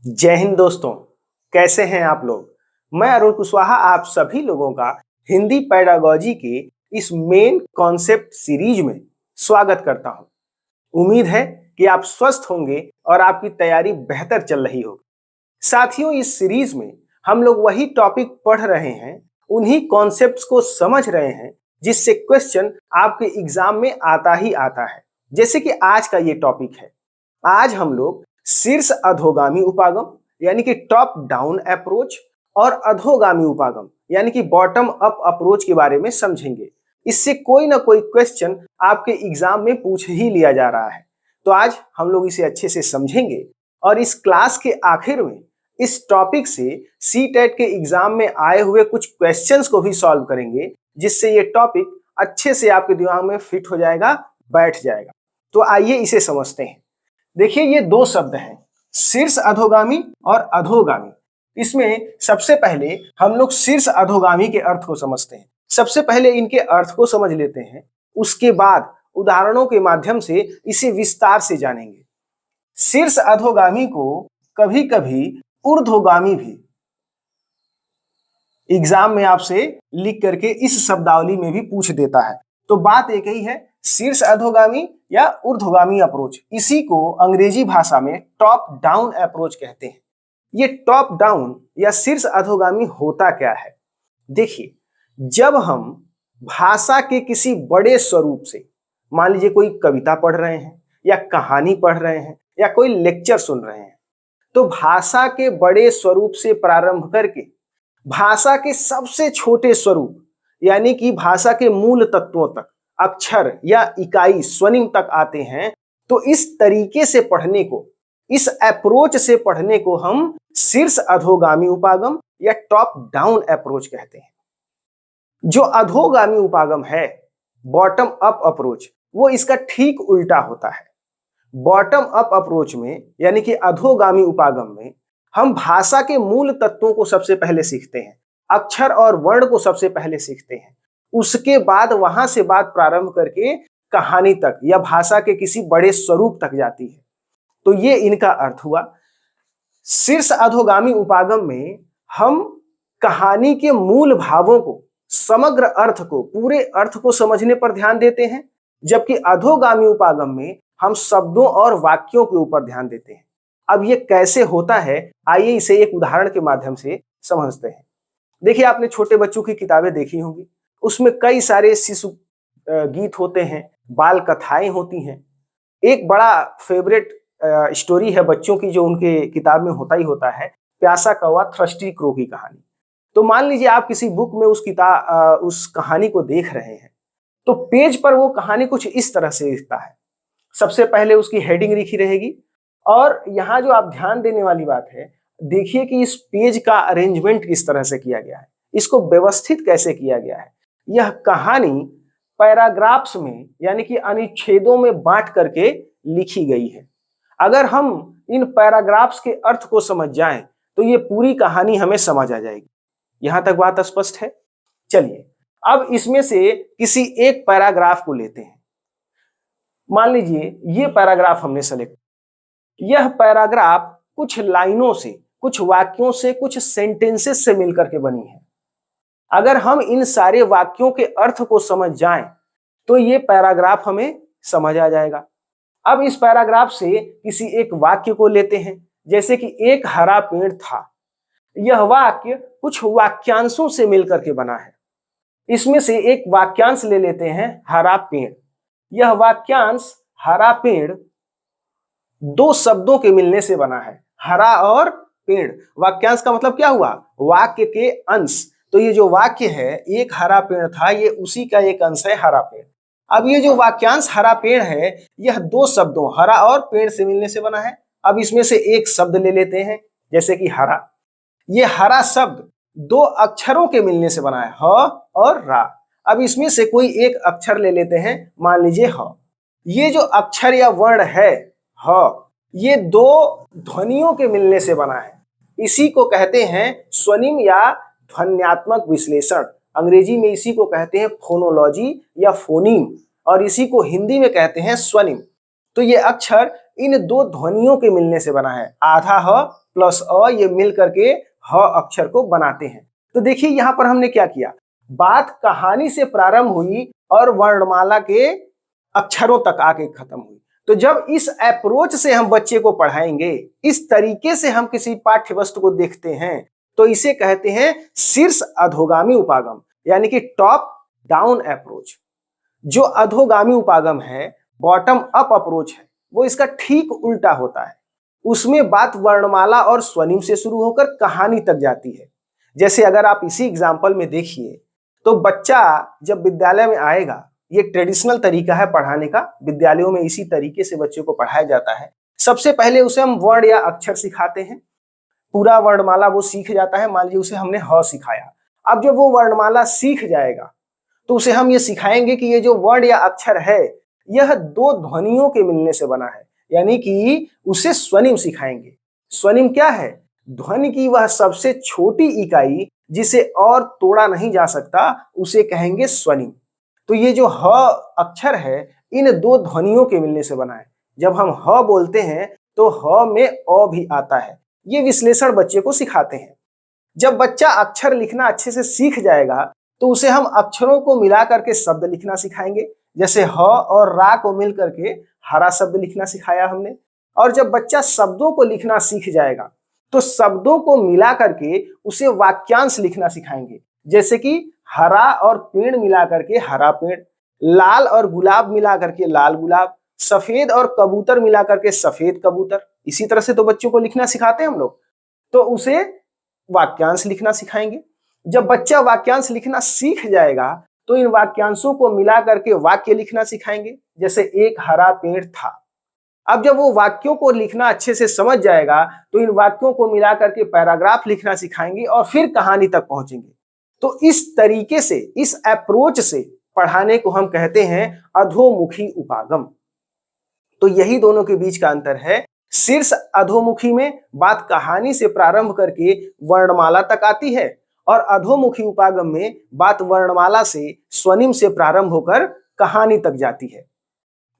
जय हिंद दोस्तों। कैसे हैं आप लोग। मैं अरुण कुशवाहा आप सभी लोगों का हिंदी पैडागोजी के इस मेन कॉन्सेप्ट सीरीज में स्वागत करता हूं। उम्मीद है कि आप स्वस्थ होंगे और आपकी तैयारी बेहतर चल रही होगी। साथियों, इस सीरीज में हम लोग वही टॉपिक पढ़ रहे हैं, उन्हीं कॉन्सेप्ट्स को समझ रहे हैं जिससे क्वेश्चन आपके एग्जाम में आता ही आता है। जैसे कि आज का ये टॉपिक है। आज हम लोग शीर्ष अधोगामी उपागम यानी कि टॉप डाउन अप्रोच और अधोगामी उपागम यानी कि बॉटम अप अप्रोच के बारे में समझेंगे। इससे कोई ना कोई क्वेश्चन आपके एग्जाम में पूछ ही लिया जा रहा है, तो आज हम लोग इसे अच्छे से समझेंगे और इस क्लास के आखिर में इस टॉपिक से सीटेट के एग्जाम में आए हुए कुछ क्वेश्चंस को भी सॉल्व करेंगे, जिससे ये टॉपिक अच्छे से आपके दिमाग में फिट हो जाएगा, बैठ जाएगा। तो आइए इसे समझते हैं। देखिए, ये दो शब्द हैं, शीर्ष अधोगामी और अधोगामी। इसमें सबसे पहले हम लोग शीर्ष अधोगामी के अर्थ को समझते हैं। सबसे पहले इनके अर्थ को समझ लेते हैं, उसके बाद उदाहरणों के माध्यम से इसे विस्तार से जानेंगे। शीर्ष अधोगामी को कभी कभी ऊर्ध्वगामी भी एग्जाम में आपसे लिख करके इस शब्दावली में भी पूछ देता है। तो बात एक ही है, शीर्ष अधोगामी या ऊर्ध्वगामी अप्रोच। इसी को अंग्रेजी भाषा में टॉप डाउन अप्रोच कहते हैं। ये टॉप डाउन या शीर्ष अधोगामी होता क्या है? देखिए, जब हम भाषा के किसी बड़े स्वरूप से, मान लीजिए कोई कविता पढ़ रहे हैं या कहानी पढ़ रहे हैं या कोई लेक्चर सुन रहे हैं, तो भाषा के बड़े स्वरूप से प्रारंभ करके भाषा के सबसे छोटे स्वरूप यानी कि भाषा के मूल तत्वों तक, अक्षर या इकाई स्वनिम तक आते हैं, तो इस तरीके से पढ़ने को, इस अप्रोच से पढ़ने को हम शीर्ष अधोगामी उपागम या टॉप डाउन अप्रोच कहते हैं। जो अधोगामी उपागम है, बॉटम अप अप्रोच, वो इसका ठीक उल्टा होता है। बॉटम अप अप्रोच में यानी कि अधोगामी उपागम में हम भाषा के मूल तत्वों को सबसे पहले सीखते हैं, अक्षर और वर्ण को सबसे पहले सीखते हैं, उसके बाद वहां से बात प्रारंभ करके कहानी तक या भाषा के किसी बड़े स्वरूप तक जाती है। तो ये इनका अर्थ हुआ। शीर्ष अधोगामी उपागम में हम कहानी के मूल भावों को, समग्र अर्थ को, पूरे अर्थ को समझने पर ध्यान देते हैं, जबकि अधोगामी उपागम में हम शब्दों और वाक्यों के ऊपर ध्यान देते हैं। अब ये कैसे होता है, आइए इसे एक उदाहरण के माध्यम से समझते हैं। देखिए, आपने छोटे बच्चों की किताबें देखी होंगी, उसमें कई सारे शिशु गीत होते हैं, बाल कथाएं होती हैं। एक बड़ा फेवरेट स्टोरी है बच्चों की, जो उनके किताब में होता ही होता है, प्यासा कौवा थ्रस्टी क्रो की कहानी। तो मान लीजिए आप किसी बुक में उस कहानी को देख रहे हैं, तो पेज पर वो कहानी कुछ इस तरह से लिखता है। सबसे पहले उसकी हेडिंग लिखी रहेगी, और यहाँ जो आप ध्यान देने वाली बात है, देखिए कि इस पेज का अरेंजमेंट किस तरह से किया गया है, इसको व्यवस्थित कैसे किया गया है। यह कहानी पैराग्राफ्स में यानी कि अनुच्छेदों में बांट करके लिखी गई है। अगर हम इन पैराग्राफ्स के अर्थ को समझ जाएं, तो ये पूरी कहानी हमें समझ आ जाएगी। यहां तक बात स्पष्ट है? चलिए, अब इसमें से किसी एक पैराग्राफ को लेते हैं। मान लीजिए ये पैराग्राफ हमने सेलेक्ट, यह पैराग्राफ कुछ लाइनों से, कुछ वाक्यों से, कुछ सेंटेंसेस से मिलकर के बनी है। अगर हम इन सारे वाक्यों के अर्थ को समझ जाएं, तो ये पैराग्राफ हमें समझ आ जाएगा। अब इस पैराग्राफ से किसी एक वाक्य को लेते हैं, जैसे कि एक हरा पेड़ था। यह वाक्य कुछ वाक्यांशों से मिलकर के बना है। इसमें से एक वाक्यांश ले लेते हैं, हरा पेड़। यह वाक्यांश हरा पेड़ दो शब्दों के मिलने से बना है, हरा और पेड़। वाक्यांश का मतलब क्या हुआ? वाक्य के अंश। तो ये जो वाक्य है, एक हरा पेड़ था, ये उसी का एक अंश है, हरा पेड़। अब ये जो वाक्यांश हरा पेड़ है, यह दो शब्दों हरा और पेड़ से मिलने से बना है। अब इसमें से एक शब्द ले लेते हैं, जैसे कि हरा। ये हरा शब्द दो अक्षरों के मिलने से बना है, ह और रा। अब इसमें से कोई एक अक्षर ले लेते हैं, मान लीजिए ह। ये जो अक्षर या वर्ण है ह, ये दो ध्वनियों के मिलने से बना है। इसी को कहते हैं स्वनिम या ध्वन्यात्मक विश्लेषण। अंग्रेजी में इसी को कहते हैं फोनोलॉजी या फोनीम, और इसी को हिंदी में कहते हैं स्वनिम। तो ये अक्षर इन दो ध्वनियों के मिलने से बना है। आधा ह प्लस अ ये मिल करके ह अक्षर को बनाते हैं। तो देखिए यहां पर हमने क्या किया, बात कहानी से प्रारंभ हुई और वर्णमाला के अक्षरों तक आके खत्म हुई। तो जब इस अप्रोच से हम बच्चे को पढ़ाएंगे, इस तरीके से हम किसी पाठ्य वस्तु को देखते हैं, तो इसे कहते हैं शीर्ष अधोगामी उपागम, यानी कि टॉप डाउन अप्रोच। जो अधोगामी उपागम है, बॉटम अप अप्रोच है, वो इसका ठीक उल्टा होता है। उसमें बात वर्णमाला और स्वनिम से शुरू होकर कहानी तक जाती है। जैसे अगर आप इसी एग्जाम्पल में देखिए, तो बच्चा जब विद्यालय में आएगा, ये ट्रेडिशनल तरीका है पढ़ाने का, विद्यालयों में इसी तरीके से बच्चों को पढ़ाया जाता है। सबसे पहले उसे हम वर्ण या अक्षर सिखाते हैं, पूरा वर्णमाला वो सीख जाता है। मान लीजिए उसे हमने ह सिखाया, अब जब वो वर्णमाला सीख जाएगा तो उसे हम ये सिखाएंगे कि ये जो वर्ण या अक्षर है, यह दो ध्वनियों के मिलने से बना है, यानी कि उसे स्वनिम सिखाएंगे। स्वनिम क्या है? ध्वनि की वह सबसे छोटी इकाई जिसे और तोड़ा नहीं जा सकता, उसे कहेंगे स्वनिम। तो ये जो ह अक्षर है, इन दो ध्वनियों के मिलने से बना है। जब हम ह बोलते हैं तो ह में अ भी आता है। ये विश्लेषण बच्चे को सिखाते हैं। जब बच्चा अक्षर लिखना अच्छे से सीख जाएगा तो उसे हम अक्षरों को मिला करके शब्द लिखना सिखाएंगे। जैसे ह और रा को मिल करके हरा शब्द लिखना सिखाया हमने। और जब बच्चा शब्दों को लिखना सीख जाएगा तो शब्दों को मिला करके उसे वाक्यांश लिखना सिखाएंगे। जैसे कि हरा और पेड़ मिला करके हरा पेड़, लाल और गुलाब मिला करके लाल गुलाब, सफेद और कबूतर मिला करके सफेद कबूतर। इसी तरह से तो बच्चों को लिखना सिखाते हैं हम लोग। तो उसे वाक्यांश लिखना सिखाएंगे। जब बच्चा वाक्यांश लिखना सीख जाएगा तो इन वाक्यांशों को मिला करके वाक्य लिखना सिखाएंगे। जैसे एक हरा पेड़ था। अब जब वो वाक्यों को लिखना अच्छे से समझ जाएगा तो इन वाक्यों को मिला करके पैराग्राफ लिखना सिखाएंगे और फिर कहानी तक पहुंचेंगे। तो इस तरीके से, इस अप्रोच से पढ़ाने को हम कहते हैं अधोमुखी उपागम। तो यही दोनों के बीच का अंतर है। शीर्ष अधोमुखी में बात कहानी से प्रारंभ करके वर्णमाला तक आती है और अधोमुखी उपागम में बात वर्णमाला से स्वनिम से प्रारंभ होकर कहानी तक जाती है।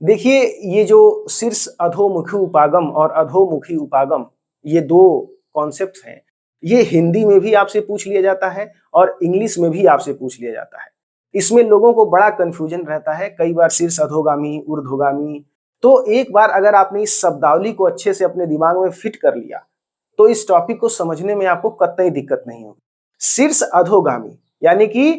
देखिए ये जो शीर्ष अधोमुखी उपागम और अधोमुखी उपागम, ये दो कॉन्सेप्ट हैं। ये हिंदी में भी आपसे पूछ लिया जाता है और इंग्लिश में भी आपसे पूछ लिया जाता है। इसमें लोगों को बड़ा कंफ्यूजन रहता है, कई बार शीर्ष अधोगामी, ऊर्ध्वगामी। तो एक बार अगर आपने इस शब्दावली को अच्छे से अपने दिमाग में फिट कर लिया तो इस टॉपिक को समझने में आपको कतई दिक्कत नहीं होगी। शीर्ष अधोगामी यानी कि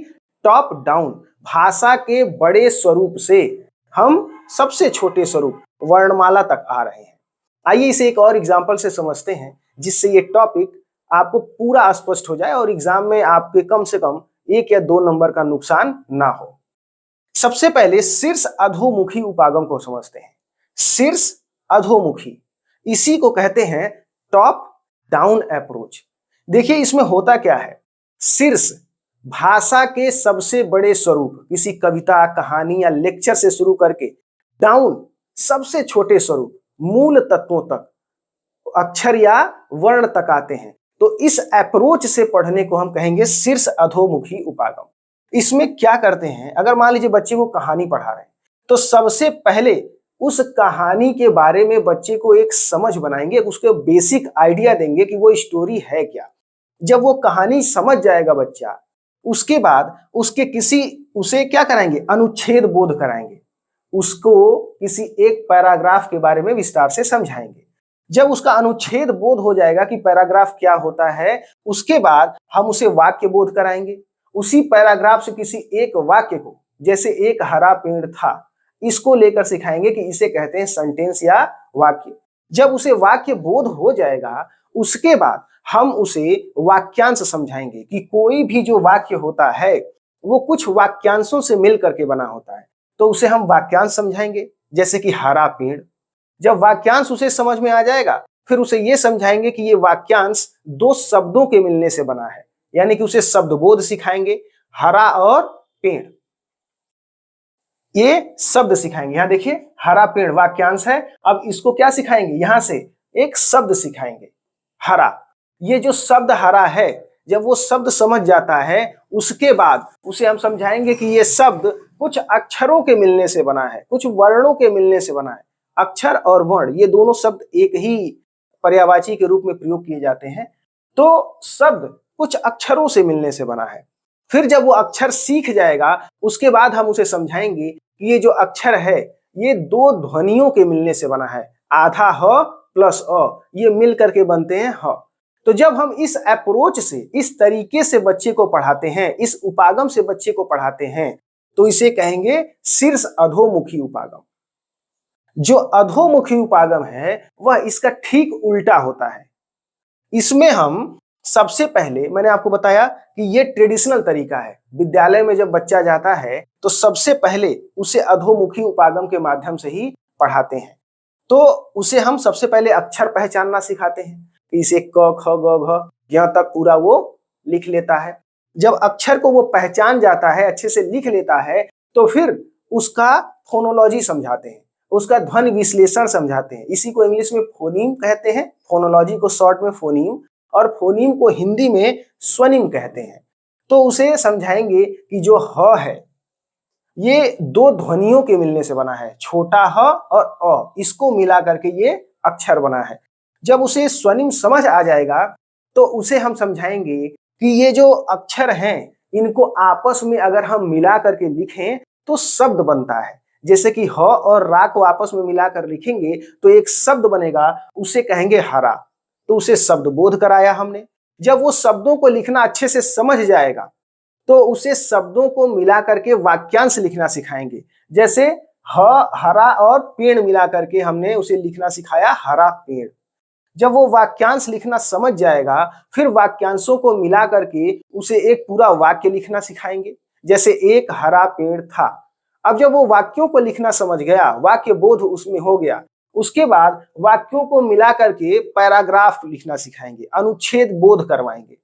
टॉप डाउन, भाषा के बड़े स्वरूप से हम सबसे छोटे स्वरूप वर्णमाला तक आ रहे हैं। आइए इसे एक और एग्जाम्पल से समझते हैं, जिससे ये टॉपिक आपको पूरा स्पष्ट हो जाए और एग्जाम में आपके कम से कम 1 या 2 नंबर का नुकसान ना हो। सबसे पहले शीर्ष अधोमुखी उपागम को समझते हैं। शीर्ष अधोमुखी, इसी को कहते हैं टॉप डाउन अप्रोच। देखिए इसमें होता क्या है, शीर्ष भाषा के सबसे बड़े स्वरूप, किसी कविता, कहानी या लेक्चर से शुरू करके डाउन सबसे छोटे स्वरूप, मूल तत्वों तक, अक्षर या वर्ण तक आते हैं। तो इस अप्रोच से पढ़ने को हम कहेंगे शीर्ष अधोमुखी उपागम। इसमें क्या करते हैं, अगर मान लीजिए बच्चे को कहानी पढ़ा रहे हैं तो सबसे पहले उस कहानी के बारे में बच्चे को एक समझ बनाएंगे, उसके बेसिक आइडिया देंगे कि वो स्टोरी है क्या। जब वो कहानी समझ जाएगा बच्चा, उसके बाद उसे क्या कराएंगे, अनुच्छेद बोध कराएंगे। उसको किसी एक पैराग्राफ के बारे में विस्तार से समझाएंगे। जब उसका अनुच्छेद बोध हो जाएगा कि पैराग्राफ क्या होता है, उसके बाद हम उसे वाक्य बोध कराएंगे। उसी पैराग्राफ से किसी एक वाक्य को, जैसे एक हरा पेड़ था, इसको लेकर सिखाएंगे कि इसे कहते हैं सेंटेंस या वाक्य। जब उसे वाक्य बोध हो जाएगा, उसके बाद हम उसे वाक्यांश समझाएंगे कि कोई भी जो वाक्य होता है वो कुछ वाक्यांशों से मिल करके बना होता है। तो उसे हम वाक्यांश समझाएंगे, जैसे कि हरा पेड़। जब वाक्यांश उसे समझ में आ जाएगा, फिर उसे ये समझाएंगे कि ये वाक्यांश दो शब्दों के मिलने से बना है, यानी कि उसे शब्दबोध सिखाएंगे। हरा और पेड़, ये शब्द सिखाएंगे। यहां देखिए हरा पेड़ वाक्यांश है। अब इसको क्या सिखाएंगे, यहां से एक शब्द सिखाएंगे, हरा। ये जो शब्द हरा है, जब वो शब्द समझ जाता है, उसके बाद उसे हम समझाएंगे कि ये शब्द कुछ अक्षरों के मिलने से बना है, कुछ वर्णों के मिलने से बना है। अक्षर और वर्ण ये दोनों शब्द एक ही पर्यायवाची के रूप में प्रयोग किए जाते हैं, तो शब्द कुछ अक्षरों से मिलने से बना है। फिर जब वो अक्षर सीख जाएगा उसके बाद हम उसे समझाएंगे कि ये जो अक्षर है ये दो ध्वनियों के मिलने से बना है, आधा ह प्लस अ, ये मिल करके बनते हैं ह। तो जब हम इस अप्रोच से, इस तरीके से बच्चे को पढ़ाते हैं, इस उपागम से बच्चे को पढ़ाते हैं, तो इसे कहेंगे शीर्ष अधोमुखी उपागम। जो अधोमुखी उपागम है वह इसका ठीक उल्टा होता है। इसमें हम सबसे पहले, मैंने आपको बताया कि ये ट्रेडिशनल तरीका है, विद्यालय में जब बच्चा जाता है तो सबसे पहले उसे अधोमुखी उपागम के माध्यम से ही पढ़ाते हैं। तो उसे हम सबसे पहले अक्षर पहचानना सिखाते हैं कि इसे क ख ग घ यहाँ तक पूरा वो लिख लेता है। जब अक्षर को वो पहचान जाता है, अच्छे से लिख लेता है, तो फिर उसका फोनोलॉजी समझाते हैं, उसका ध्वनि विश्लेषण समझाते हैं। इसी को इंग्लिश में फोनीम कहते हैं, फोनोलॉजी को शॉर्ट में फोनीम, और फोनीम को हिंदी में स्वनिम कहते हैं। तो उसे समझाएंगे कि जो ह है ये दो ध्वनियों के मिलने से बना है, छोटा ह और अ, इसको मिला करके ये अक्षर बना है। जब उसे स्वनिम समझ आ जाएगा तो उसे हम समझाएंगे कि ये जो अक्षर हैं इनको आपस में अगर हम मिला करके लिखें तो शब्द बनता है। जैसे कि ह और रा को आपस में मिलाकर लिखेंगे तो एक शब्द बनेगा, उसे कहेंगे हरा। तो उसे शब्द बोध कराया हमने। जब वो शब्दों को लिखना अच्छे से समझ जाएगा तो उसे शब्दों को मिला करके वाक्यांश लिखना सिखाएंगे। जैसे ह, हरा और पेड़ मिला करके हमने उसे लिखना सिखाया, हरा पेड़। जब वो वाक्यांश लिखना समझ जाएगा फिर वाक्यांशों को मिला करके उसे एक पूरा वाक्य लिखना सिखाएंगे। जैसे एक हरा पेड़ था। अब जब वो वाक्यों को लिखना समझ गया, वाक्य बोध उसमें हो गया, उसके बाद वाक्यों को मिला करके पैराग्राफ लिखना सिखाएंगे, अनुच्छेद बोध करवाएंगे।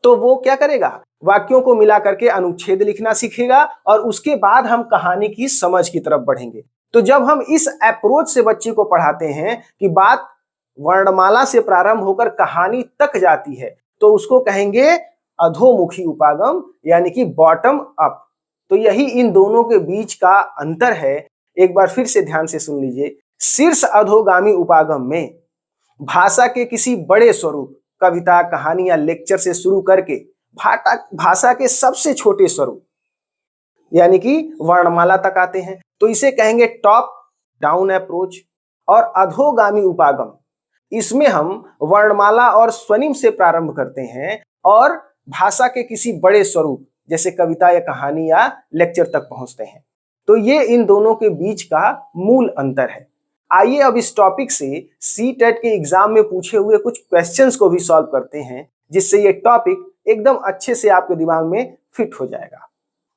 तो वो क्या करेगा, वाक्यों को मिला करके अनुच्छेद लिखना सीखेगा और उसके बाद हम कहानी की समझ की तरफ बढ़ेंगे। तो जब हम इस अप्रोच से बच्चे को पढ़ाते हैं कि बात वर्णमाला से प्रारंभ होकर कहानी तक जाती है, तो उसको कहेंगे अधोमुखी उपागम, यानी कि बॉटम अप। तो यही इन दोनों के बीच का अंतर है। एक बार फिर से ध्यान से सुन लीजिए। शीर्ष अधोगामी उपागम में भाषा के किसी बड़े स्वरूप, कविता, कहानी या लेक्चर से शुरू करके भाषा के सबसे छोटे स्वरूप यानी कि वर्णमाला तक आते हैं, तो इसे कहेंगे टॉप डाउन अप्रोच। और अधोगामी उपागम, इसमें हम वर्णमाला और स्वनिम से प्रारंभ करते हैं और भाषा के किसी बड़े स्वरूप जैसे कविता या कहानी या लेक्चर तक पहुंचते हैं। तो ये इन दोनों के बीच का मूल अंतर है। आइए अब इस टॉपिक से सीटेट के एग्जाम में पूछे हुए कुछ क्वेश्चंस को भी सॉल्व करते हैं, जिससे ये टॉपिक एकदम अच्छे से आपके दिमाग में फिट हो जाएगा।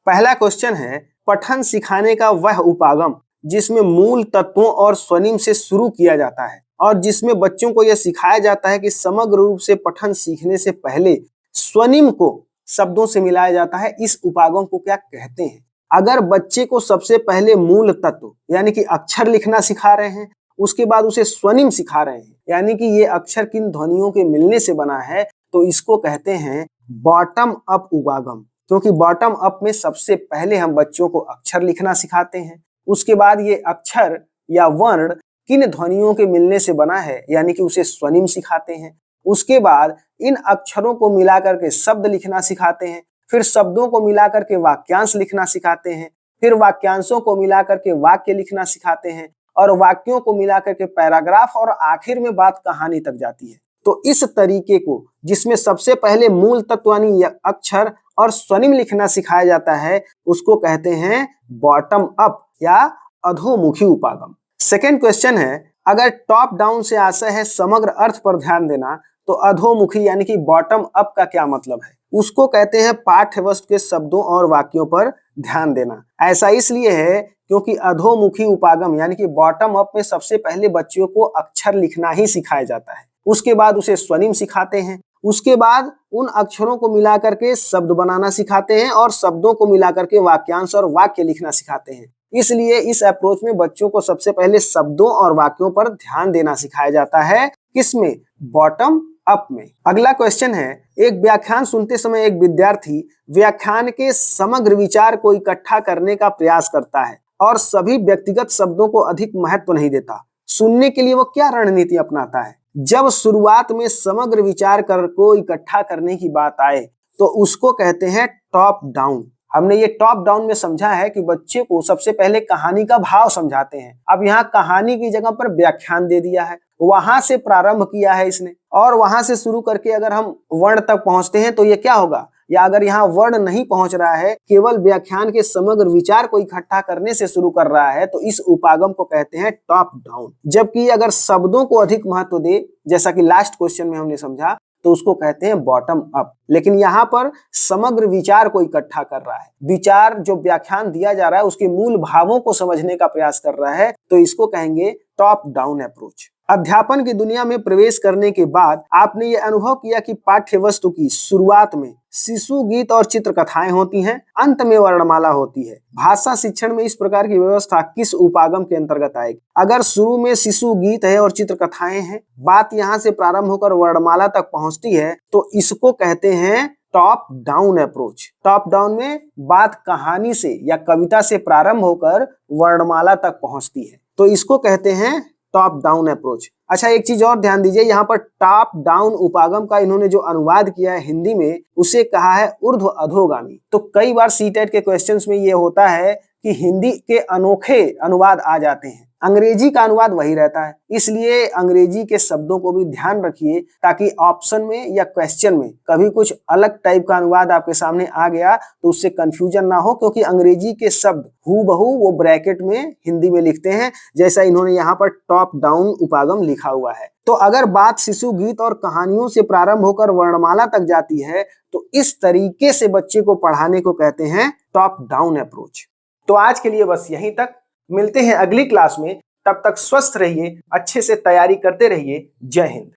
पहला क्वेश्चन है, पठन सिखाने का वह उपागम जिसमें मूल तत्वों और स्वनिम से शुरू किया जाता है और जिसमें बच्चों को यह सिखाया जाता है कि समग्र रूप से पठन सीखने से पहले स्वनिम को शब्दों से मिलाया जाता है, इस उपागम को क्या कहते हैं? अगर बच्चे को सबसे पहले मूल तत्व यानी कि अक्षर लिखना सिखा रहे हैं, उसके बाद उसे स्वनिम सिखा रहे हैं, यानी कि ये अक्षर किन ध्वनियों के मिलने से बना है, तो इसको कहते हैं बॉटम अप उपागम। क्योंकि बॉटम अप में सबसे पहले हम बच्चों को अक्षर लिखना सिखाते हैं, उसके बाद ये अक्षर या वर्ण किन ध्वनियों के मिलने से बना है यानी कि उसे स्वनिम सिखाते हैं, उसके बाद इन अक्षरों को मिलाकर के शब्द लिखना सिखाते हैं, फिर शब्दों को मिलाकर के वाक्यांश लिखना सिखाते हैं, फिर वाक्यांशों को मिलाकर के वाक्य लिखना सिखाते हैं और वाक्यों को मिलाकर के पैराग्राफ, और आखिर में बात कहानी तक जाती है। तो इस तरीके को, जिसमें सबसे पहले मूल तत्व यानी अक्षर और स्वनिम लिखना सिखाया जाता है, उसको कहते हैं बॉटम अप या अधोमुखी उपागम। सेकेंड क्वेश्चन है, अगर टॉप डाउन से आशय है समग्र अर्थ पर ध्यान देना, तो अधोमुखी यानी कि बॉटम अप का क्या मतलब है? उसको कहते हैं पाठ्य वस्तु के शब्दों और वाक्यों पर ध्यान देना। ऐसा इसलिए है क्योंकि अधोमुखी उपागम यानी कि बॉटम अप में सबसे पहले बच्चों को अक्षर लिखना ही सिखाया जाता है, उसके बाद उसे स्वनिम सिखाते हैं, उसके बाद उन अक्षरों को मिला करके शब्द बनाना सिखाते हैं और शब्दों को मिला करके वाक्यांश और वाक्य लिखना सिखाते हैं। इसलिए इस अप्रोच में बच्चों को सबसे पहले शब्दों और वाक्यों पर ध्यान देना सिखाया जाता है। किसमें? बॉटम अप में। अगला क्वेश्चन है, एक व्याख्यान सुनते समय एक विद्यार्थी व्याख्यान के समग्र विचार को इकट्ठा करने का प्रयास करता है और सभी व्यक्तिगत शब्दों को अधिक महत्व नहीं देता। सुनने के लिए वो क्या रणनीति अपनाता है? जब शुरुआत में समग्र विचार कर को इकट्ठा करने की बात आए तो उसको कहते हैं टॉप डाउन। हमने ये टॉप डाउन में समझा है कि बच्चे को सबसे पहले कहानी का भाव समझाते हैं। अब यहाँ कहानी की जगह पर व्याख्यान दे दिया है, वहां से प्रारंभ किया है इसने, और वहां से शुरू करके अगर हम वर्ण तक पहुंचते हैं तो ये क्या होगा, या अगर यहाँ वर्ण नहीं पहुंच रहा है, केवल व्याख्यान के समग्र विचार को इकट्ठा करने से शुरू कर रहा है, तो इस उपागम को कहते हैं टॉप डाउन। जबकि अगर शब्दों को अधिक महत्व दे, जैसा कि लास्ट क्वेश्चन में हमने समझा, तो उसको कहते हैं बॉटम अप। लेकिन यहाँ पर समग्र विचार को इकट्ठा कर रहा है, विचार जो व्याख्यान दिया जा रहा है उसके मूल भावों को समझने का प्रयास कर रहा है, तो इसको कहेंगे टॉप डाउन अप्रोच। अध्यापन की दुनिया में प्रवेश करने के बाद आपने ये अनुभव किया कि पाठ्य वस्तु की शुरुआत में शिशु गीत और चित्रकथाएं होती हैं, अंत में वर्णमाला होती है। भाषा शिक्षण में इस प्रकार की व्यवस्था किस उपागम के अंतर्गत आएगी? अगर शुरू में शिशु गीत है और चित्रकथाएं हैं, बात यहाँ से प्रारंभ होकर वर्णमाला तक पहुंचती है, तो इसको कहते हैं top down approach. Top down में बात कहानी से या कविता से प्रारंभ होकर वर्णमाला तक पहुंचती है, तो इसको कहते हैं टॉप डाउन अप्रोच। अच्छा, एक चीज और ध्यान दीजिए, यहाँ पर टॉप डाउन उपागम का इन्होंने जो अनुवाद किया है हिंदी में, उसे कहा है ऊर्ध्व अधोगामी। तो कई बार सीटेट के क्वेश्चंस में ये होता है कि हिंदी के अनोखे अनुवाद आ जाते हैं, अंग्रेजी का अनुवाद वही रहता है। इसलिए अंग्रेजी के शब्दों को भी ध्यान रखिए, ताकि ऑप्शन में या क्वेश्चन में कभी कुछ अलग टाइप का अनुवाद आपके सामने आ गया तो उससे कंफ्यूजन ना हो, क्योंकि अंग्रेजी के शब्द हूबहू वो ब्रैकेट में हिंदी में लिखते हैं, जैसा इन्होंने यहाँ पर टॉप डाउन उपागम लिखा हुआ है। तो अगर बात शिशु गीत और कहानियों से प्रारंभ होकर वर्णमाला तक जाती है, तो इस तरीके से बच्चे को पढ़ाने को कहते हैं टॉप डाउन अप्रोच। तो आज के लिए बस यहीं तक, मिलते हैं अगली क्लास में। तब तक स्वस्थ रहिए, अच्छे से तैयारी करते रहिए। जय हिंद।